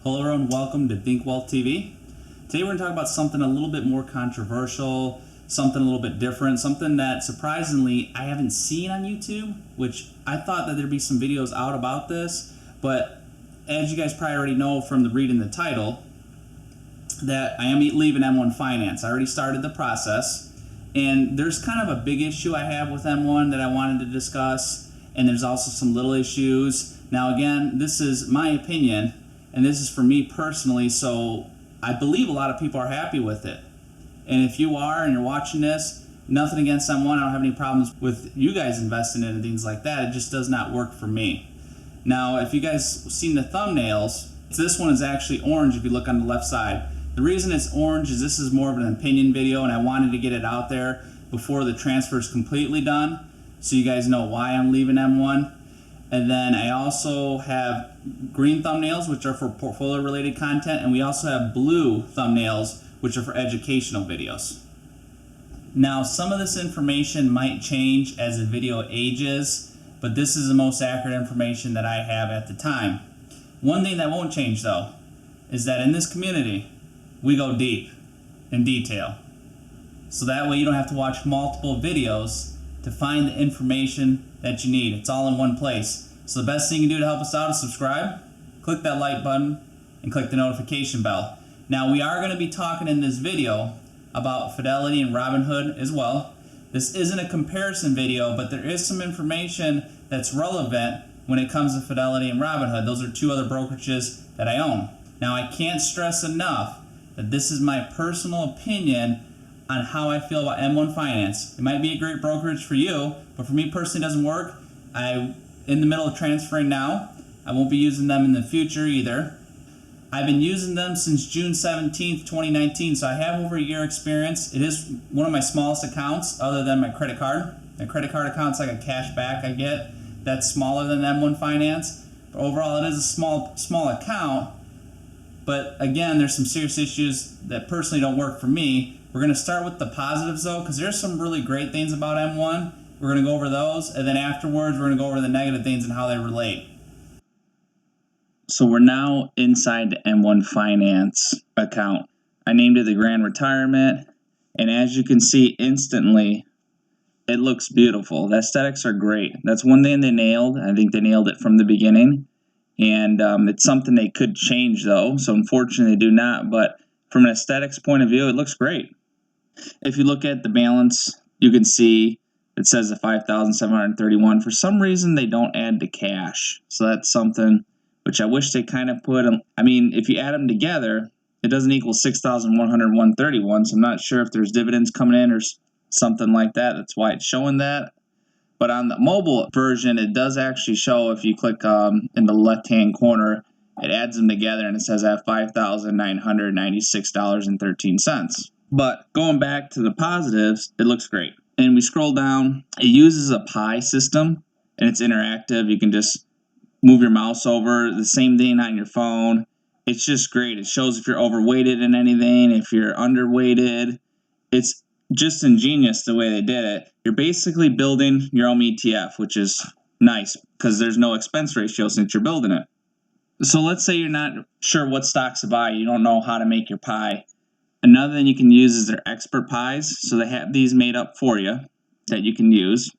Hello everyone, welcome to Think Wealth TV. Today we're going to talk about something a little bit more controversial, something a little bit different, something that surprisingly I haven't seen on YouTube, which I thought that there'd be some videos out about this, but as you guys probably already know from reading the title, that I am leaving M1 Finance. I already started the process, and there's kind of a big issue I have with M1 that I wanted to discuss, and there's also some little issues. Now again, this is my opinion, and this is for me personally, so I believe a lot of people are happy with it. And if you are and you're watching this, nothing against M1, I don't have any problems with you guys investing in it and things like that. It just does not work for me. Now, if you guys seen the thumbnails, this one is actually orange if you look on the left side. The reason it's orange is this is more of an opinion video, and I wanted to get it out there before the transfer is completely done, so you guys know why I'm leaving M1. And then I also have green thumbnails, which are for portfolio related content, and we also have blue thumbnails, which are for educational videos. Now, some of this information might change as the video ages, but this is the most accurate information that I have at the time. One thing that won't change though is that in this community we go deep in detail, so that way you don't have to watch multiple videos to find the information that you need. It's all in one place. So the best thing you can do to help us out is subscribe, click that like button, and click the notification bell. Now, we are going to be talking in this video about Fidelity and Robinhood as well. This isn't a comparison video, but there is some information that's relevant when it comes to Fidelity and Robinhood. Those are two other brokerages that I own. Now, I can't stress enough that this is my personal opinion on how I feel about M1 Finance. It might be a great brokerage for you, but for me personally it doesn't work. I'm in the middle of transferring now. I won't be using them in the future either. I've been using them since June 17th, 2019, so I have over a year experience. It is one of my smallest accounts other than my credit card. My credit card account's like a cash back I get. That's smaller than M1 Finance. But overall, it is a small account. But again, there's some serious issues that personally don't work for me. We're going to start with the positives though, because there's some really great things about M1. We're going to go over those, and then afterwards we're going to go over the negative things and how they relate. So we're now inside the M1 Finance account. I named it the Grand Retirement, and as you can see instantly, it looks beautiful. The aesthetics are great. That's one thing they nailed. I think they nailed it from the beginning. And it's something they could change though, so unfortunately they do not, but from an aesthetics point of view, it looks great. If you look at the balance, you can see it says the $5,731. For some reason, they don't add the cash, so that's something which I wish they kind of put. I mean, if you add them together, it doesn't equal $6,131, so I'm not sure if there's dividends coming in or something like that. That's why it's showing that. But on the mobile version, it does actually show, if you click in the left-hand corner, it adds them together and it says I have $5,996.13. But going back to the positives, it looks great. And we scroll down, it uses a pie system and it's interactive. You can just move your mouse over, the same thing on your phone. It's just great. It shows if you're overweighted in anything, if you're underweighted. It's just ingenious the way they did it. You're basically building your own ETF, which is nice because there's no expense ratio since you're building it. So let's say you're not sure what stocks to buy. You don't know how to make your pie. Another thing you can use is their expert pies. So they have these made up for you that you can use.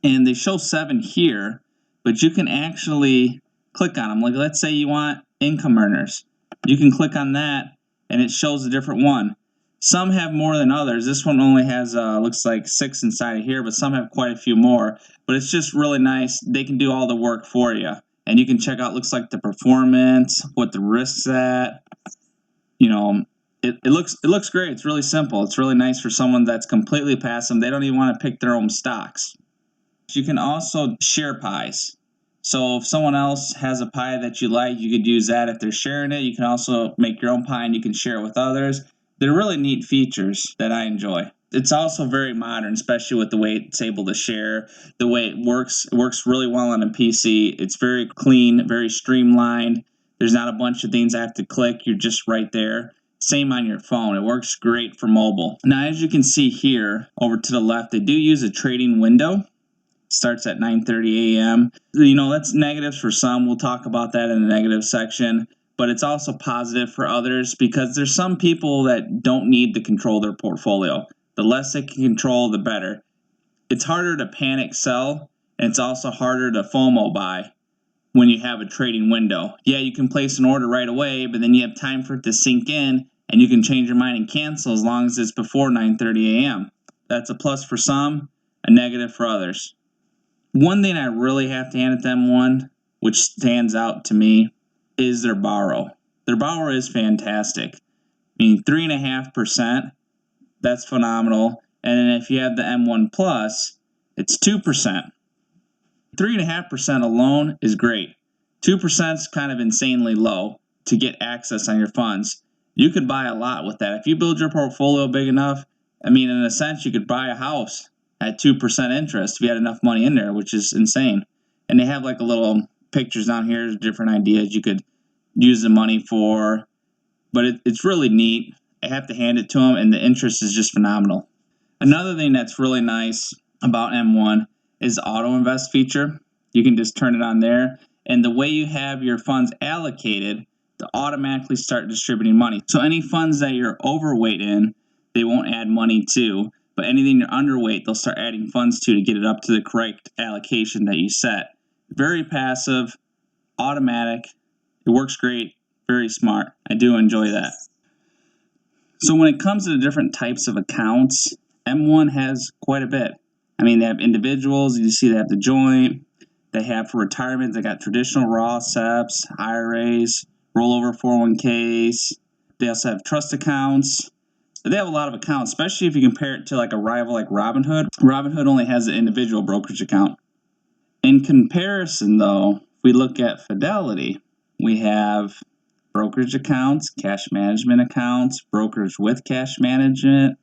And they show 7 here, but you can actually click on them. Like let's say you want income earners. You can click on that and it shows a different one. Some have more than others. This one only has, looks like 6 inside of here, but some have quite a few more. But it's just really nice. They can do all the work for you. And you can check out, looks like the performance, what the risk's at. You know, it looks great. It's really simple. It's really nice for someone that's completely passive. They don't even want to pick their own stocks. You can also share pies. So if someone else has a pie that you like, you could use that if they're sharing it. You can also make your own pie and you can share it with others. They're really neat features that I enjoy. It's also very modern, especially with the way it's able to share, the way it works. It works really well on a PC. It's very clean, very streamlined. There's not a bunch of things I have to click. You're just right there. Same on your phone. It works great for mobile. Now, as you can see here, over to the left, they do use a trading window. Starts at 9:30 a.m. You know, that's negatives for some. We'll talk about that in the negative section. but it's also positive for others because there's some people that don't need to control their portfolio. The less they can control, the better. It's harder to panic sell, and it's also harder to FOMO buy when you have a trading window. Yeah, you can place an order right away, but then you have time for it to sink in, and you can change your mind and cancel as long as it's before 9:30 a.m. That's a plus for some, a negative for others. One thing I really have to hand at them one, which stands out to me, is their borrow. Their borrow is fantastic. I mean, 3.5%, that's phenomenal. And then if you have the M1 Plus, it's 2%. 3.5% alone is great. 2% is kind of insanely low to get access on your funds. You could buy a lot with that. If you build your portfolio big enough, I mean, in a sense, you could buy a house at 2% interest if you had enough money in there, which is insane. And they have like a little pictures down here, different ideas you could use the money for. But it's really neat. I have to hand it to them, and the interest is just phenomenal. Another thing that's really nice about M1 is the auto invest feature. You can just turn it on there, and the way you have your funds allocated, to automatically start distributing money. So any funds that you're overweight in, they won't add money to, but anything you're underweight, they'll start adding funds to get it up to the correct allocation that you set. Very passive, automatic. It works great, very smart. I do enjoy that. So when it comes to the different types of accounts, M1 has quite a bit. I mean, they have individuals. You see they have the joint. They have for retirement, they got traditional Roth, SEPs, IRAs, rollover 401ks. They also have trust accounts. They have a lot of accounts, especially if you compare it to like a rival like Robinhood. Robinhood only has an individual brokerage account. In comparison, though, if we look at Fidelity, we have brokerage accounts, cash management accounts, brokerage with cash management,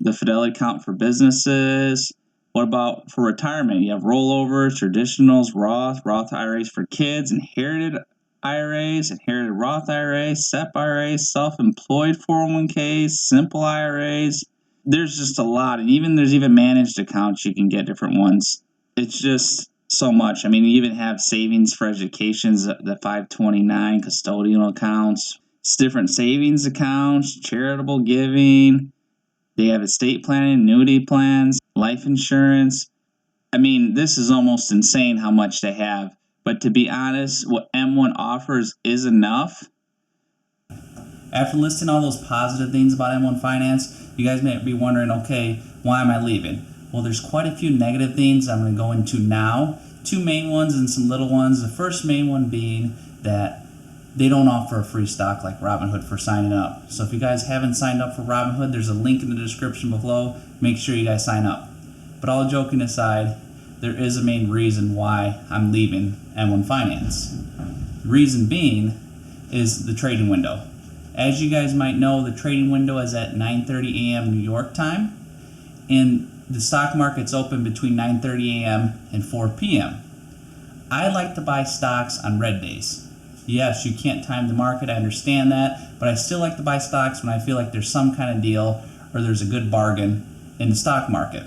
the Fidelity account for businesses. What about for retirement? You have rollovers, traditionals, Roth IRAs for kids, inherited IRAs, inherited Roth IRAs, SEP IRAs, self-employed 401ks, simple IRAs. There's just a lot, and there's even managed accounts. You can get different ones. It's just so much. I mean, you even have savings for educations, the 529 custodial accounts. It's different savings accounts, charitable giving. They have estate planning, annuity plans, life insurance. I mean, this is almost insane how much they have. But to be honest, what M1 offers is enough. After listing all those positive things about M1 Finance, you guys may be wondering, okay, why am I leaving? Well, there's quite a few negative things I'm going to go into now. Two main ones and some little ones. The first main one being that they don't offer a free stock like Robinhood for signing up. So if you guys haven't signed up for Robinhood, there's a link in the description below. Make sure you guys sign up. But all joking aside, there is a main reason why I'm leaving M1 Finance. Reason being is the trading window. As you guys might know, the trading window is at 9:30 a.m. New York time, and the stock market's open between 9:30 a.m. and 4 p.m. I like to buy stocks on red days. Yes, you can't time the market, I understand that, but I still like to buy stocks when I feel like there's some kind of deal or there's a good bargain in the stock market.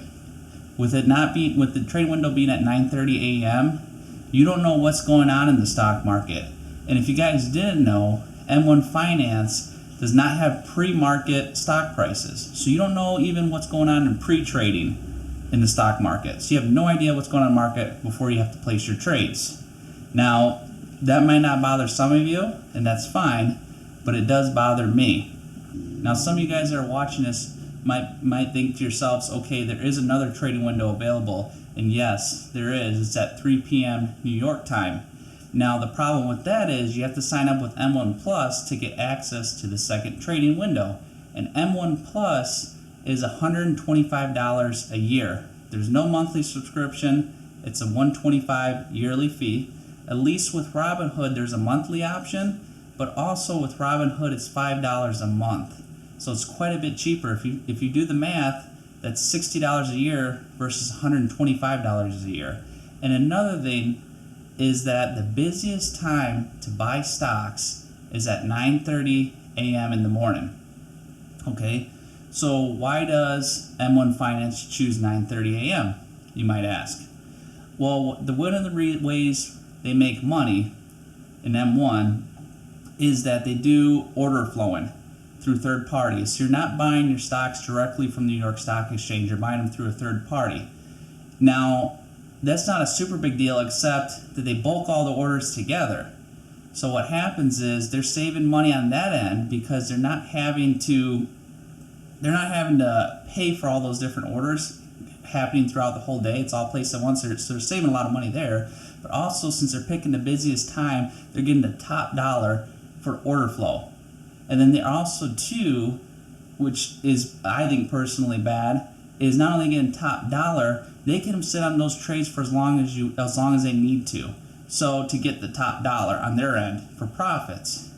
With the trade window being at 9:30 a.m., you don't know what's going on in the stock market. And if you guys didn't know, M1 Finance does not have pre-market stock prices. So you don't know even what's going on in pre-trading in the stock market. So you have no idea what's going on in the market before you have to place your trades. Now, that might not bother some of you, and that's fine, but it does bother me. Now, some of you guys that are watching this might think to yourselves, okay, there is another trading window available, and yes, there is. It's at 3 p.m. New York time. Now, the problem with that is you have to sign up with M1 Plus to get access to the second trading window, and M1 Plus is $125 a year. There's no monthly subscription. It's a $125 yearly fee. At least with Robinhood, there's a monthly option, but also with Robinhood, it's $5 a month. So it's quite a bit cheaper. If you do the math, that's $60 a year versus $125 a year. And another thing is that the busiest time to buy stocks is at 9:30 a.m. in the morning. Okay, so why does M1 Finance choose 9:30 a.m., you might ask? Well, one of the ways they make money in M1 is that they do order flowing through third parties. So you're not buying your stocks directly from the New York Stock Exchange, you're buying them through a third party. Now, that's not a super big deal except that they bulk all the orders together. So what happens is they're saving money on that end because they're not having to pay for all those different orders happening throughout the whole day. It's all placed at once, so they're saving a lot of money there. But also, since they're picking the busiest time, they're getting the top dollar for order flow. And then they're also, too, which is, I think, personally bad, is not only getting top dollar, they can sit on those trades for as long as they need to. So to get the top dollar on their end for profits.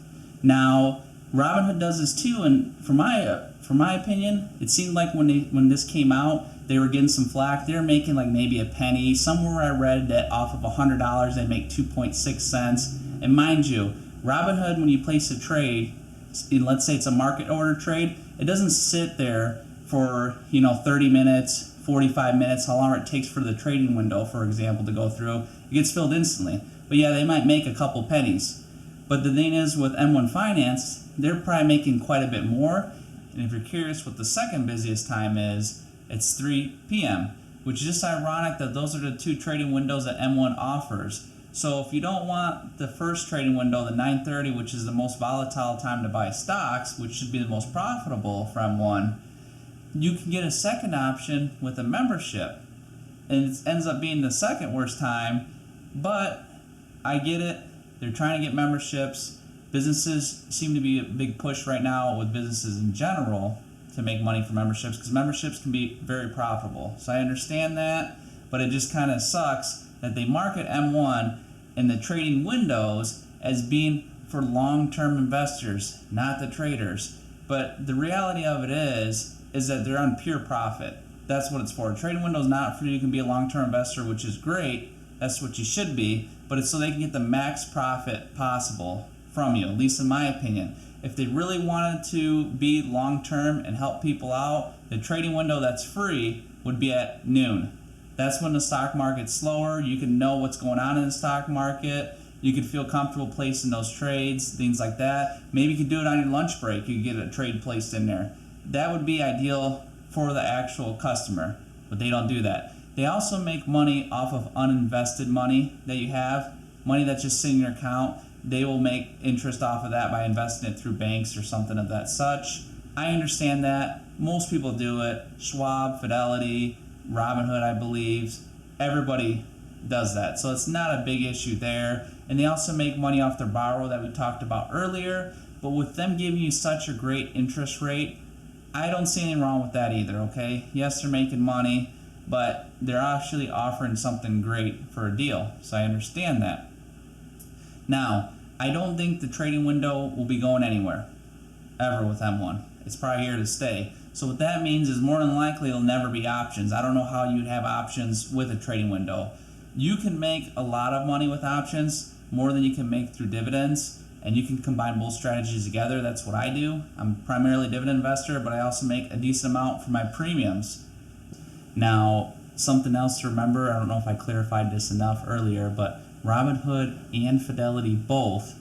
Now, Robinhood does this too, and for my opinion, it seemed like when this came out, they were getting some flack. They were making like maybe a penny. Somewhere I read that off of $100 they make 2.6 cents. And mind you, Robinhood, when you place a trade, let's say it's a market order trade, it doesn't sit there for 30 minutes, 45 minutes, how long it takes for the trading window, for example, to go through. It gets filled instantly. But yeah, they might make a couple pennies. But the thing is, with M1 Finance, they're probably making quite a bit more. And if you're curious what the second busiest time is, it's 3 p.m., which is just ironic that those are the two trading windows that M1 offers. So if you don't want the first trading window, the 9:30, which is the most volatile time to buy stocks, which should be the most profitable for M1, you can get a second option with a membership. And it ends up being the second worst time, but I get it. They're trying to get memberships. Businesses seem to be a big push right now with businesses in general to make money from memberships, because memberships can be very profitable. So I understand that, but it just kind of sucks that they market M1 in the trading windows as being for long-term investors, not the traders. But the reality of it is that they're on pure profit. That's what it's for. A trading window is not for you can be a long-term investor, which is great. That's what you should be, but it's so they can get the max profit possible from you, at least in my opinion. If they really wanted to be long-term and help people out, the trading window that's free would be at noon. That's when the stock market's slower. You can know what's going on in the stock market. You can feel comfortable placing those trades, things like that. Maybe you could do it on your lunch break. You could get a trade placed in there. That would be ideal for the actual customer, but they don't do that. They also make money off of uninvested money that you have, money that's just sitting in your account. They will make interest off of that by investing it through banks or something of that such. I understand that. Most people do it. Schwab, Fidelity, Robinhood, I believe. Everybody does that. So it's not a big issue there. And they also make money off their borrow that we talked about earlier. But with them giving you such a great interest rate, I don't see anything wrong with that either, okay? Yes, they're making money, but they're actually offering something great for a deal. So I understand that. Now, I don't think the trading window will be going anywhere, ever with M1. It's probably here to stay. So what that means is more than likely it'll never be options. I don't know how you'd have options with a trading window. You can make a lot of money with options, more than you can make through dividends, and you can combine both strategies together. That's what I do. I'm primarily a dividend investor, but I also make a decent amount for my premiums. Now, something else to remember, I don't know if I clarified this enough earlier, but Robinhood and Fidelity both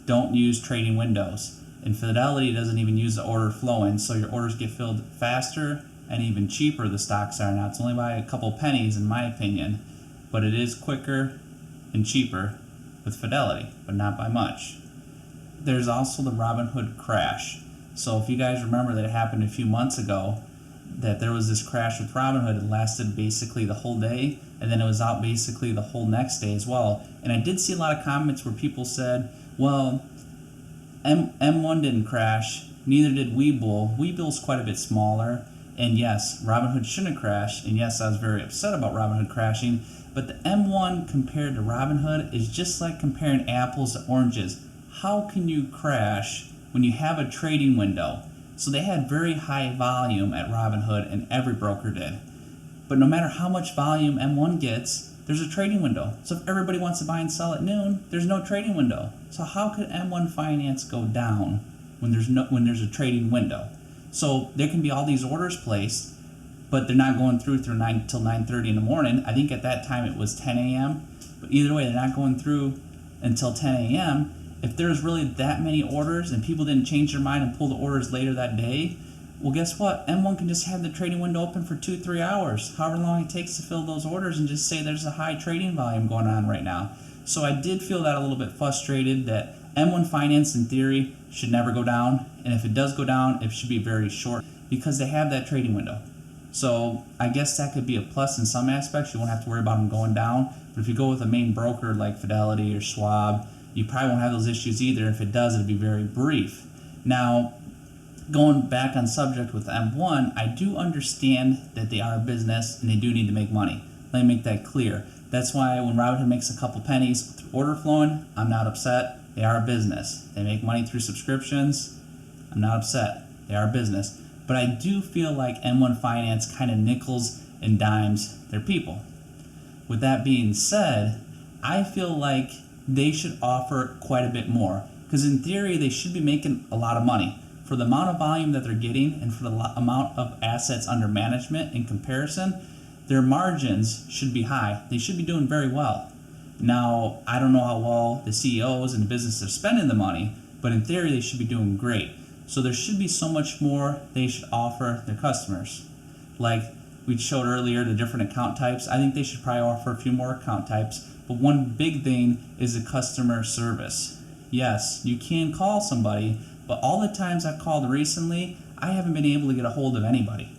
don't use trading windows. And Fidelity doesn't even use the order flowing, so your orders get filled faster and even cheaper the stocks are now. It's only by a couple pennies in my opinion, but it is quicker and cheaper with Fidelity, but not by much. There's also the Robinhood crash. So if you guys remember that it happened a few months ago, that there was this crash with Robinhood. It lasted basically the whole day, and then it was out basically the whole next day as well. And I did see a lot of comments where people said, well, M1 didn't crash, neither did Webull. Webull's quite a bit smaller, and yes, Robinhood shouldn't crash, and yes, I was very upset about Robinhood crashing, but the M1 compared to Robinhood is just like comparing apples to oranges. How can you crash when you have a trading window? So they had very high volume at Robinhood, and every broker did. But no matter how much volume M1 gets, there's a trading window. So if everybody wants to buy and sell at noon, there's no trading window. So how could M1 Finance go down when there's a trading window? So there can be all these orders placed, but they're not going through till 9:30 in the morning. I think at that time it was 10 a.m. But either way, they're not going through until 10 a.m. if there's really that many orders and people didn't change their mind and pull the orders later that day, well, guess what? M1 can just have the trading window open for 2-3 hours, however long it takes to fill those orders, and just say there's a high trading volume going on right now. So I did feel that a little bit frustrated that M1 Finance, in theory, should never go down. And if it does go down, it should be very short because they have that trading window. So I guess that could be a plus in some aspects. You won't have to worry about them going down. But if you go with a main broker like Fidelity or Schwab, you probably won't have those issues either. If it does, it'll be very brief. Now, going back on subject with M1, I do understand that they are a business and they do need to make money. Let me make that clear. That's why when Robinhood makes a couple pennies through order flowing, I'm not upset. They are a business. They make money through subscriptions. I'm not upset. They are a business. But I do feel like M1 Finance kind of nickels and dimes their people. With that being said, I feel like they should offer quite a bit more. Because in theory, they should be making a lot of money. For the amount of volume that they're getting and for the amount of assets under management in comparison, their margins should be high. They should be doing very well. Now, I don't know how well the CEOs and the business are spending the money, but in theory, they should be doing great. So there should be so much more they should offer their customers. Like we showed earlier, the different account types. I think they should probably offer a few more account types. But one big thing is the customer service. Yes, you can call somebody, but all the times I've called recently, I haven't been able to get a hold of anybody.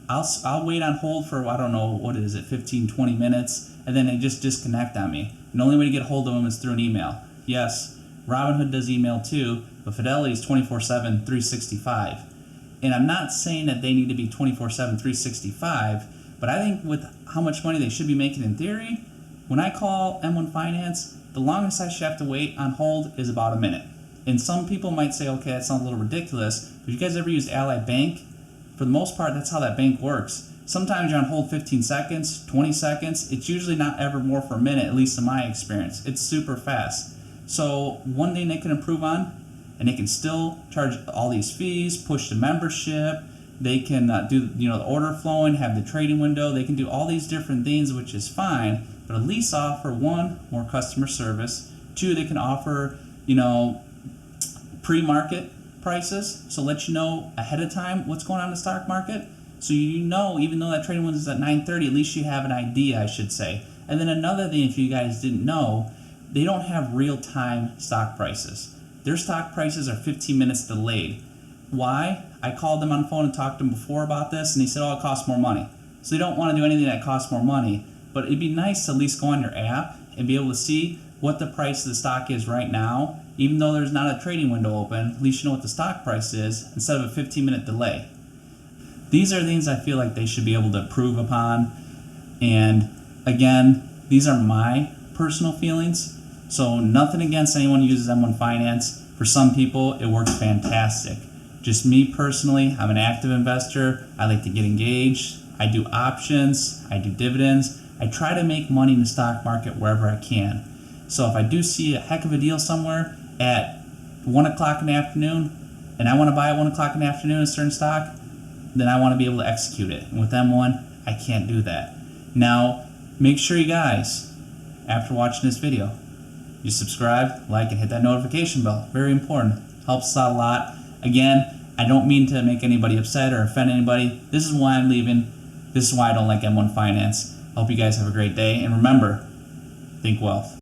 I'll wait on hold for, I don't know, 15, 20 minutes, and then they just disconnect on me. And the only way to get a hold of them is through an email. Yes, Robinhood does email too, but Fidelity is 24/7, 365. And I'm not saying that they need to be 24/7, 365, but I think with how much money they should be making in theory, when I call M1 Finance, the longest I should have to wait on hold is about a minute. And some people might say, okay, that sounds a little ridiculous, but you guys ever used Ally Bank? For the most part, that's how that bank works. Sometimes you're on hold 15 seconds, 20 seconds. It's usually not ever more for a minute, at least in my experience. It's super fast. So one thing they can improve on, and they can still charge all these fees, push the membership, they can do the order flowing, have the trading window, they can do all these different things, which is fine, but at least offer one, more customer service. Two, they can offer, pre-market prices, so let you know ahead of time what's going on in the stock market. So even though that trading window is at 9:30, at least you have an idea, I should say. And then another thing, if you guys didn't know, they don't have real-time stock prices. Their stock prices are 15 minutes delayed. Why? I called them on the phone and talked to them before about this, and they said, it costs more money. So they don't want to do anything that costs more money, but it'd be nice to at least go on your app and be able to see what the price of the stock is right now. Even though there's not a trading window open, at least you know what the stock price is instead of a 15-minute delay. These are things I feel like they should be able to improve upon. And again, these are my personal feelings. So nothing against anyone who uses M1 Finance. For some people, it works fantastic. Just me personally, I'm an active investor. I like to get engaged. I do options. I do dividends. I try to make money in the stock market wherever I can. So if I do see a heck of a deal somewhere at 1 o'clock in the afternoon, and I want to buy at 1 o'clock in the afternoon a certain stock, then I want to be able to execute it. And with M1, I can't do that. Now, make sure you guys, after watching this video, you subscribe, like, and hit that notification bell. Very important. Helps us out a lot. Again, I don't mean to make anybody upset or offend anybody. This is why I'm leaving. This is why I don't like M1 Finance. I hope you guys have a great day. And remember, think wealth.